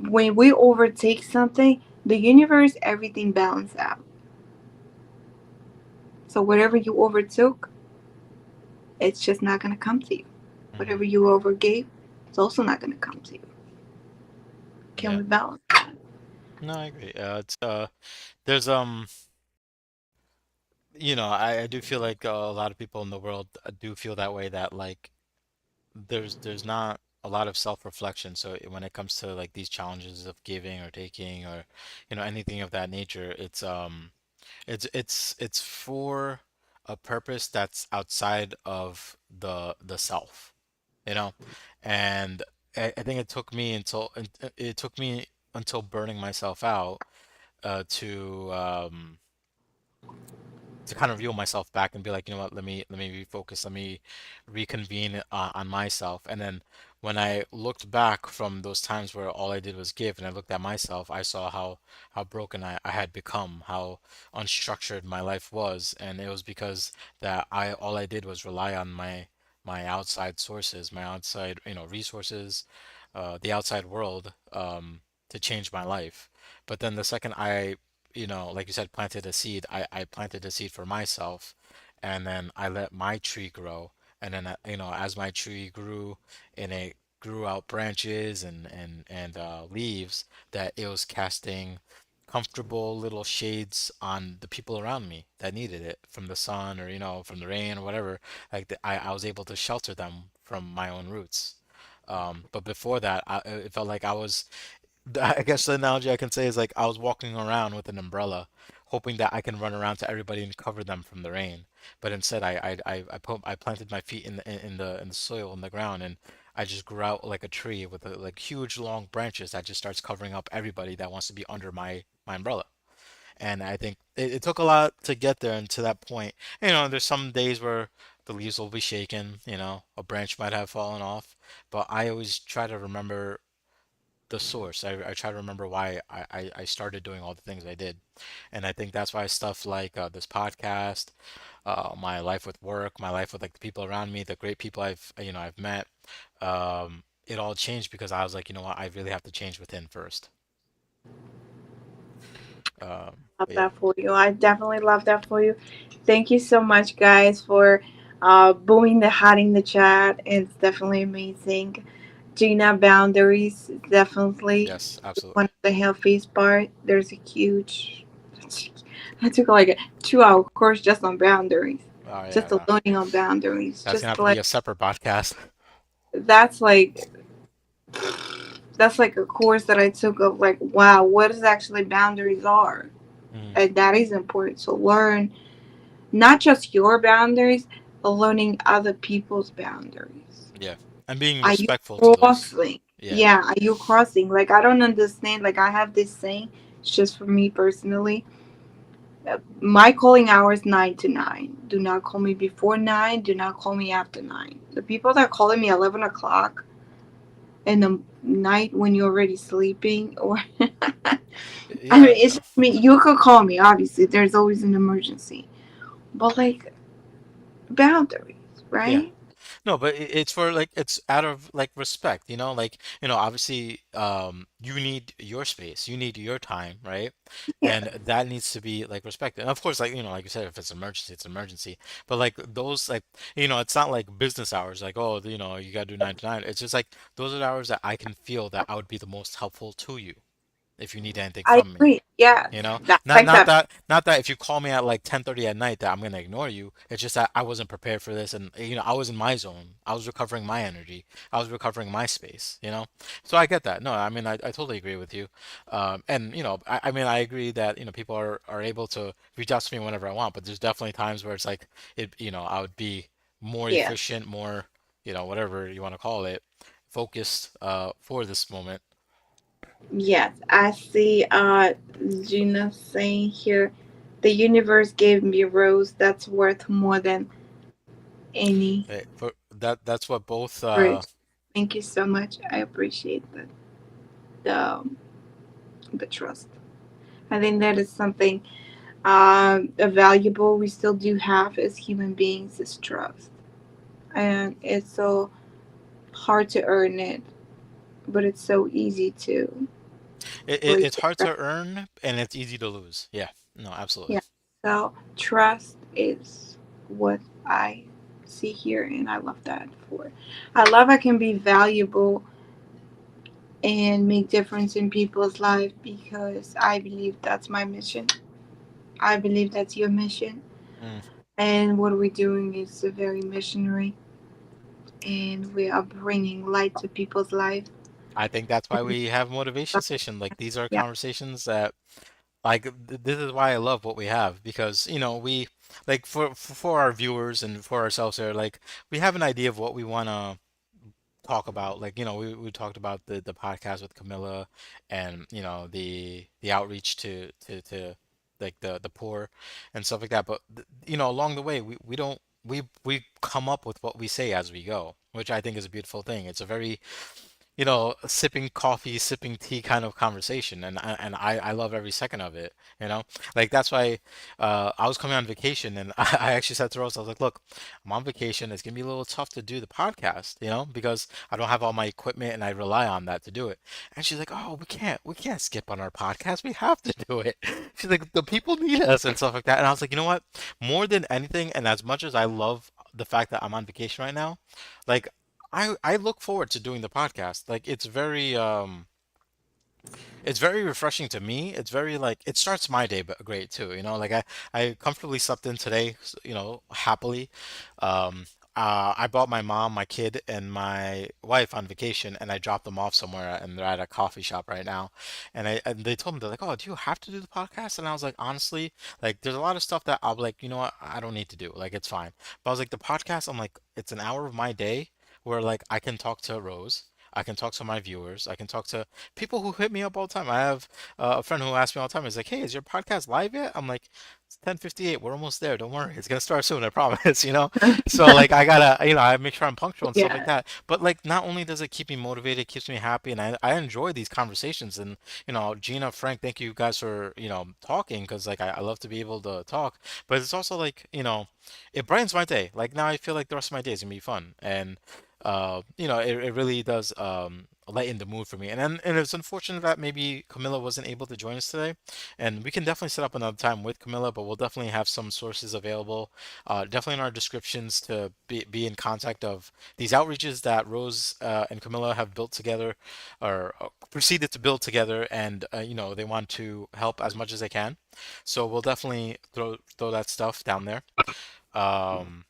when we overtake something, the universe, everything balances out. So whatever you overtook, it's just not going to come to you. Mm-hmm. Whatever you overgave, it's also not going to come to you. Can Yeah. we balance that? No, I agree. It's there's I do feel like a lot of people in the world do feel that way that like there's not a lot of self-reflection. So when it comes to like these challenges of giving or taking or anything of that nature, it's for a purpose that's outside of the self, you know? And I think it took me until burning myself out to kind of reel myself back and be like, you know what, let me refocus, let me reconvene on myself. And then when I looked back from those times where all I did was give, and I looked at myself, I saw how broken I had become, how unstructured my life was, and it was because that I all I did was rely on my outside sources, my outside, resources, the outside world, to change my life. But then the second I like you said, planted a seed. I planted a seed for myself, and then I let my tree grow. And then, as my tree grew and it grew out branches and leaves, that it was casting comfortable little shades on the people around me that needed it from the sun or, from the rain or whatever. Like I was able to shelter them from my own roots. But before that, it felt like I guess the analogy I can say is like I was walking around with an umbrella, hoping that I can run around to everybody and cover them from the rain. But instead, I planted my feet in the soil in the ground, and I just grew out like a tree with like huge long branches that just starts covering up everybody that wants to be under my umbrella. And I think it took a lot to get there and to that point. There's some days where the leaves will be shaken, a branch might have fallen off, but I always try to remember the source. I try to remember why I started doing all the things I did. And I think that's why stuff like this podcast, my life with work, my life with like the people around me, the great people I've met, it all changed because I was like, you know what, I really have to change within first. Love But yeah, that for you. I definitely love that for you. Thank you so much, guys, for booming the hot in the chat. It's definitely amazing. Gina, boundaries is definitely yes, one absolutely. of the healthiest part. There's a huge. I took like a 2 hour course just on boundaries, Oh just yeah, a learning on boundaries. that's gonna Just have to be like a separate podcast. that's like that's like a course that I took of like wow, what is actually boundaries are, Mm, and that is important to learn not just your boundaries, but learning other people's boundaries. yeah, and being Are you respectful to those. crossing? Yeah, Yeah, are you crossing? Like, I don't understand. Like, I have this saying, it's just for me personally. My calling hour is 9 to 9. Do not call me before 9. Do not call me after 9. The people that calling me 11 o'clock in the night when you're already sleeping, or I mean, yeah, it's just me. You could call me, obviously. There's always an emergency. But, like, boundaries, yeah. right? No, but it's for like it's out of like respect, like obviously you need your space, you need your time, right? Yeah. And that needs to be like respected. And of course, like like you said, if it's emergency, it's emergency. But like those like it's not like business hours, like oh you gotta do 9 to 9. It's just like those are the hours that I can feel that I would be the most helpful to you if you need anything I from me. agree. Yes, You know, that's not like not that. that not that if you call me at like 10:30 at night that I'm gonna ignore you. It's just that I wasn't prepared for this, and I was in my zone. I was recovering my energy. I was recovering my space. So I get that. No, I mean I totally agree with you. And I mean I agree that people are able to reach out to me whenever I want, but there's definitely times where it's like I would be more Yes, efficient, more whatever you want to call it, focused for this moment. yes. I see. Gina saying here, the universe gave me a rose that's worth more than any For that's what both bridge. Thank you so much. I appreciate the the trust. I think that is something valuable we still do have as human beings is trust, and it's so hard to earn it, but it's so easy to break it's it. hard Right? to earn and it's easy to lose. Yeah, no, absolutely. Yeah. So trust is what I see here, and I love that for. I love I can be valuable and make difference in people's life because I believe that's my mission. I believe that's your mission, Mm. and what we're doing is a very missionary, and we are bringing light to people's life. I think that's why we have motivation session. Like these are Yeah, conversations that like this is why I love what we have because we like for our viewers and for ourselves here like we have an idea of what we want to talk about. Like we talked about the podcast with Camilla and the outreach to like the poor and stuff like that, but along the way we don't we come up with what we say as we go, which I think is a beautiful thing. It's a very sipping coffee, sipping tea kind of conversation, and I love every second of it. Like that's why I was coming on vacation, and I actually said to Rose, I was like, "Look, I'm on vacation. It's gonna be a little tough to do the podcast, because I don't have all my equipment, and I rely on that to do it." And she's like, "Oh, we can't skip on our podcast. We have to do it." She's like, "The people need us and stuff like that." And I was like, "You know what? More than anything, and as much as I love the fact that I'm on vacation right now, like." I look forward to doing the podcast. Like it's very refreshing to me. It's very like it starts my day but great too. Like I comfortably slept in today, happily. Um I brought my mom, my kid, and my wife on vacation, and I dropped them off somewhere, and they're at a coffee shop right now. And they told me they're like, "Oh, do you have to do the podcast?" And I was like, honestly, like, there's a lot of stuff that I'll be like, you know what, I don't need to do. Like, it's fine. But I was like, the podcast, I'm like, it's an hour of my day where like I can talk to Rose. I can talk to my viewers. I can talk to people who hit me up all the time. I have a friend who asks me all the time. He's like, "Hey, is your podcast live yet?" I'm like, "It's 10:58. We're almost there. Don't worry. It's gonna start soon. I promise." So like I gotta, I make sure I'm punctual and stuff like yeah, that. But like, not only does it keep me motivated, it keeps me happy, and I enjoy these conversations. And Gina, Frank, thank you guys for talking because like I love to be able to talk. But it's also like it brightens my day. Like now I feel like the rest of my day is gonna be fun. And it really does lighten the mood for me. And it's unfortunate that maybe Camilla wasn't able to join us today. And we can definitely set up another time with Camilla, but we'll definitely have some sources available, definitely in our descriptions to be in contact of these outreaches that Rose and Camilla have built together or proceeded to build together, and they want to help as much as they can. So we'll definitely throw that stuff down there. Um,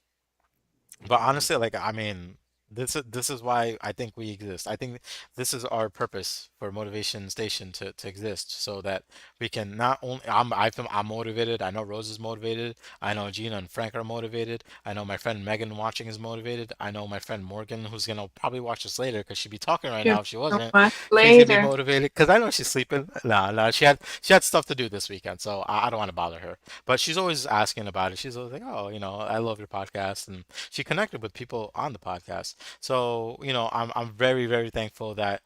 but honestly, like I mean, this is why I think we exist. I think this is our purpose for Motivation Station to exist, so that we can not only I'm motivated. I know Rose is motivated. I know Gina and Frank are motivated. I know my friend Megan watching is motivated. I know my friend Morgan, who's gonna probably watch this later because she'd be talking right You'll now if she so wasn't. much She's gonna be later. motivated because I know she's sleeping. Nah, nah, she had stuff to do this weekend, so I don't want to bother her. But she's always asking about it. She's always like, "Oh, I love your podcast," and she connected with people on the podcast. So, I'm very, very thankful that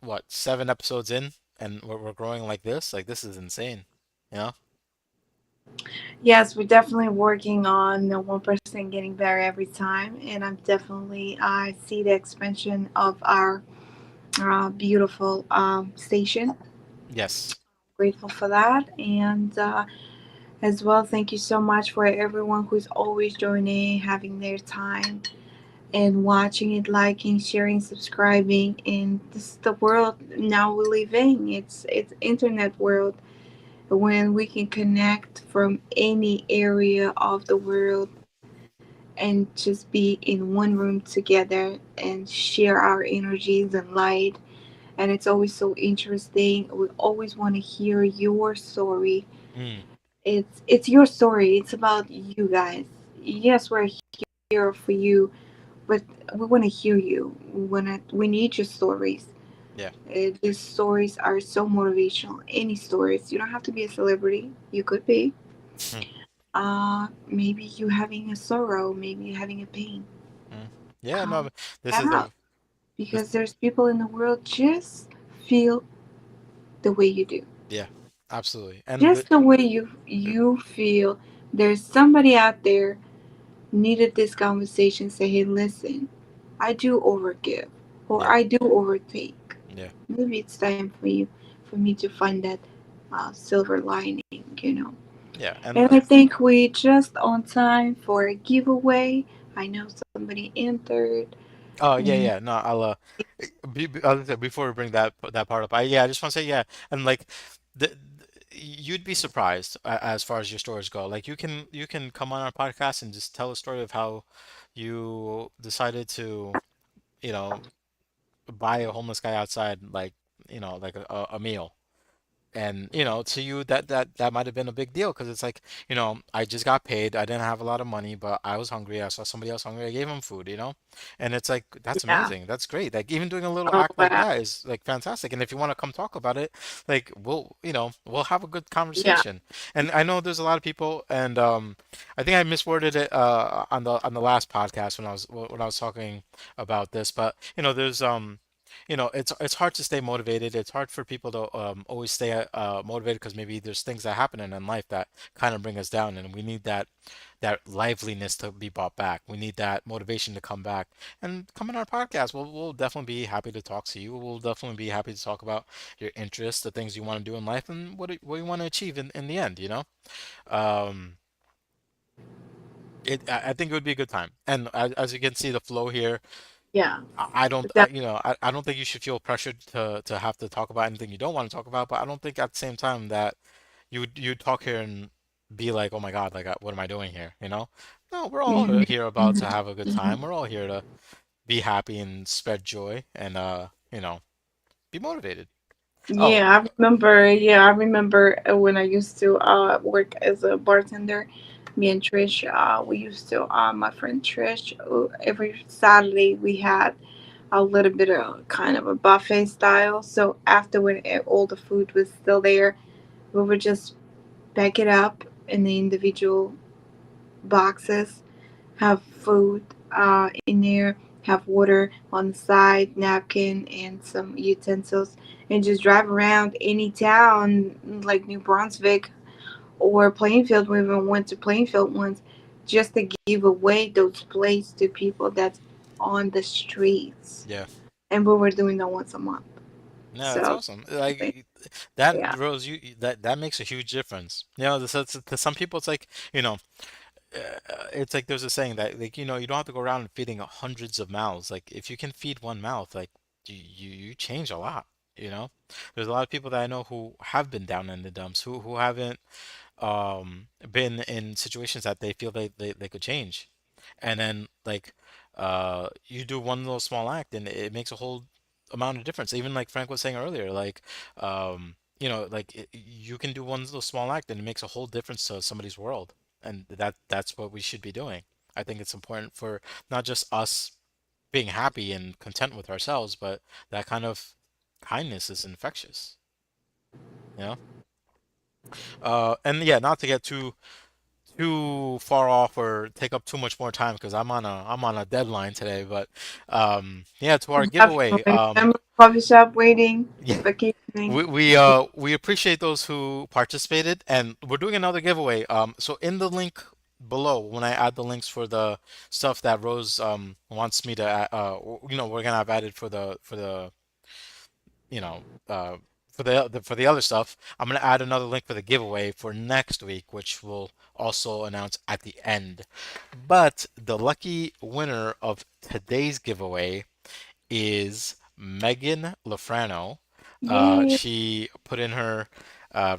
what, 7 episodes in and we're growing like this. Like this is insane. You know? Yes, we're definitely working on the 1% getting better every time, and I see the expansion of our beautiful station. Yes. Grateful for that, and as well, thank you so much for everyone who's always joining, having their time and watching it, liking, sharing, subscribing. And this is the world now we live in. It's internet world when we can connect from any area of the world and just be in one room together and share our energies and light. And it's always so interesting. We always want to hear your story. Mm, It's your story. It's about you guys. Yes, we're here for you, but we want to hear you. We need your stories. yeah. These stories are so motivational. Any stories. You don't have to be a celebrity. You could be. Mm, Maybe you having a sorrow. Maybe you having a pain. mm. Yeah, no, Um, but this that is out the this because there's people in the world just feel the way you do. yeah, absolutely. And Just the way you feel. There's somebody out there needed this conversation. Say, hey, listen, I do overgive or yeah, I do overtake. yeah, Maybe it's time for me to find that silver lining. yeah. And And I think we just on time for a giveaway. I know somebody entered. oh yeah, And yeah. No, I'll say before we bring that part up. I just want to say yeah, and like you'd be surprised as far as your stories go. Like you can come on our podcast and just tell a story of how you decided to, you know, buy a homeless guy outside like a meal. And to you that might have been a big deal because it's like, I just got paid. I didn't have a lot of money, but I was hungry. I saw somebody else hungry. I gave them food. And it's like that's yeah, amazing. That's great. Like even doing a little oh act like wow, that is like fantastic. And if you want to come talk about it, like we'll have a good yeah, conversation. And I know there's a lot of people, and I think I misworded it on the last podcast when I was talking about this, but there's it's hard to stay motivated. It's hard for people to always stay motivated because maybe there's things that happen in life that kind of bring us down, and we need that liveliness to be brought back. We need that motivation to come back and come on our podcast. We'll definitely be happy to talk to you. We'll definitely be happy to talk about your interests, the things you want to do in life, and what you want to achieve in the end. Um, I think it would be a good time. And as you can see, the flow here. yeah. I don't, That, I don't think you should feel pressured to have to talk about anything you don't want to talk about, but I don't think at the same time that you talk here and be like, oh my God, like what am I doing here? No, we're all mhm, here about to mhm, have a good mhm. time. We're all here to be happy and spread joy and be motivated. Oh, Yeah, I remember. Yeah, I remember when I used to work as a bartender. Me and Trish, we used to. My friend Trish, every Saturday we had a little bit of kind of a buffet style. So after when all the food was still there, we would just pack it up in the individual boxes, have food in there, have water on the side, napkin, and some utensils, and just drive around any town like New Brunswick or Plainfield. We even went to Plainfield once just to give away those plates to people that on the streets, Yeah. and we were doing that once a month. No, that's So awesome. Like that, yeah, Rose, that makes a huge difference. You know, to some people, it's like, it's like there's a saying that, like, you don't have to go around feeding hundreds of mouths. Like if you can feed one mouth, like you change a lot. You know, there's a lot of people that I know who have been down in the dumps, who haven't been in situations that they feel they could change, and then like you do one little small act and it makes a whole amount of difference. Even like Frank was saying earlier, like like you can do one little small act and it makes a whole difference to somebody's world, and that's what we should be doing. I think it's important for not just us being happy and content with ourselves, but that kind of kindness is infectious, you know. And yeah, not to get too far off or take up too much more time because I'm on a deadline today. But yeah, to our giveaway. definitely. I'm in the coffee shop waiting, Yeah, vacationing. we appreciate those who participated, and we're doing another giveaway. So in the link below, when I add the links for the stuff that Rose wants me to, we're gonna have added for the you know, for the other stuff, I'm gonna add another link for the giveaway for next week, which we'll also announce at the end. But the lucky winner of today's giveaway is Megan Lafrano. Yay! She put in her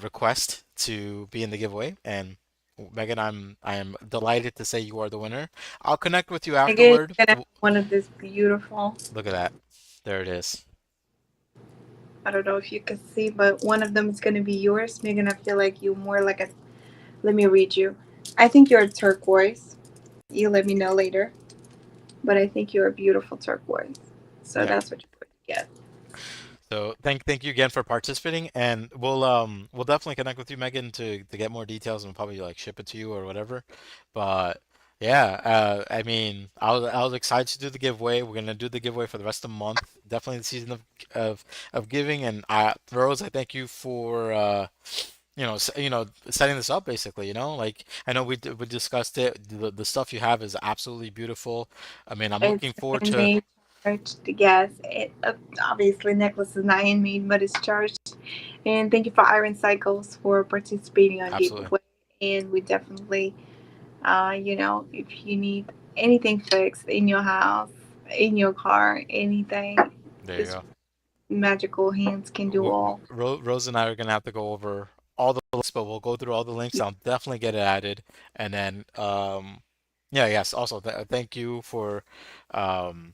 request to be in the giveaway, and Megan, I am delighted to say you are the winner. I'll connect with you Again, you're afterward. gonna have one of this beautiful. Look at that. There it is. I don't know if you can see, but one of them is gonna be yours. Megan, I feel like you more like a. Let me read you. I think you're a turquoise. You let me know later, but I think you're a beautiful turquoise. So Yeah. that's what you're going to get. So thank you again for participating, and we'll definitely connect with you, Megan, to get more details and probably like ship it to you or whatever. But yeah, I mean, I was excited to do the giveaway. We're gonna do the giveaway for the rest of the month. Definitely the season of of giving. And Rose, I thank you for setting this up basically. Like I know we discussed it. The stuff you have is absolutely beautiful. I mean, I'm It's looking forward to handmade, charged. Yes, obviously necklace is not handmade, but it's charged. And thank you for Iron Cycles for participating on absolutely. giveaway. And we definitely, if you need anything fixed in your house, in your car, anything, There you this go. magical hands can do all. Rose and I are gonna have to go over all the links, but we'll go through all the links. I'll definitely get it added, and then yeah, yes. Also, thank you for um,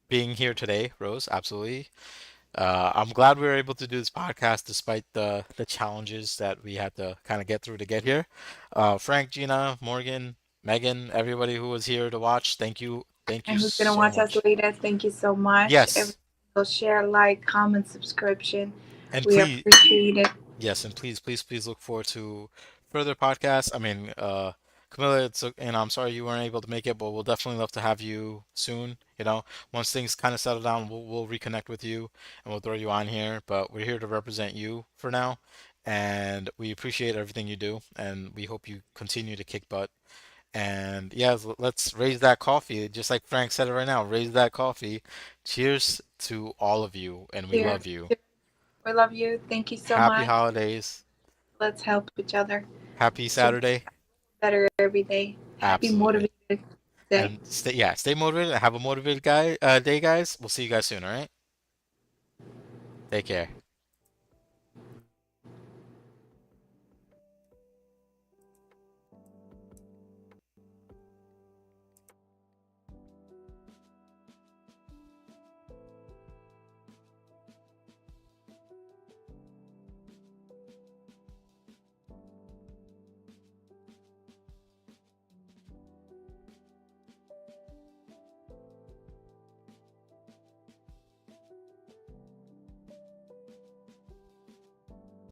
being here today, Rose. Absolutely. I'm glad we were able to do this podcast despite the challenges that we had to kind of get through to get here. Frank, Gina, Morgan, Megan, everybody who was here to watch, thank you And who's gonna so watch us much. later? Thank you so much. Everyone, Yes, go share, like, comment, subscription. and We please. appreciate it. Yes, and please look forward to further podcasts. I mean, Camilla, I'm sorry you weren't able to make it, but we'll definitely love to have you soon. Once things kind of settle down, we'll reconnect with you and we'll throw you on here. But we're here to represent you for now, and we appreciate everything you do, and we hope you continue to kick butt. And yeah, let's raise that coffee, just like Frank said it right now. Raise that coffee. Cheers to all of you, and we Cheers. love you. Cheers. We love you. Thank you so Happy much. holidays. Let's help each other Happy to be Saturday. better every day. Happy Absolutely. motivated day. And stay motivated. Have a motivated day, guys. We'll see you guys soon, all right? Take care.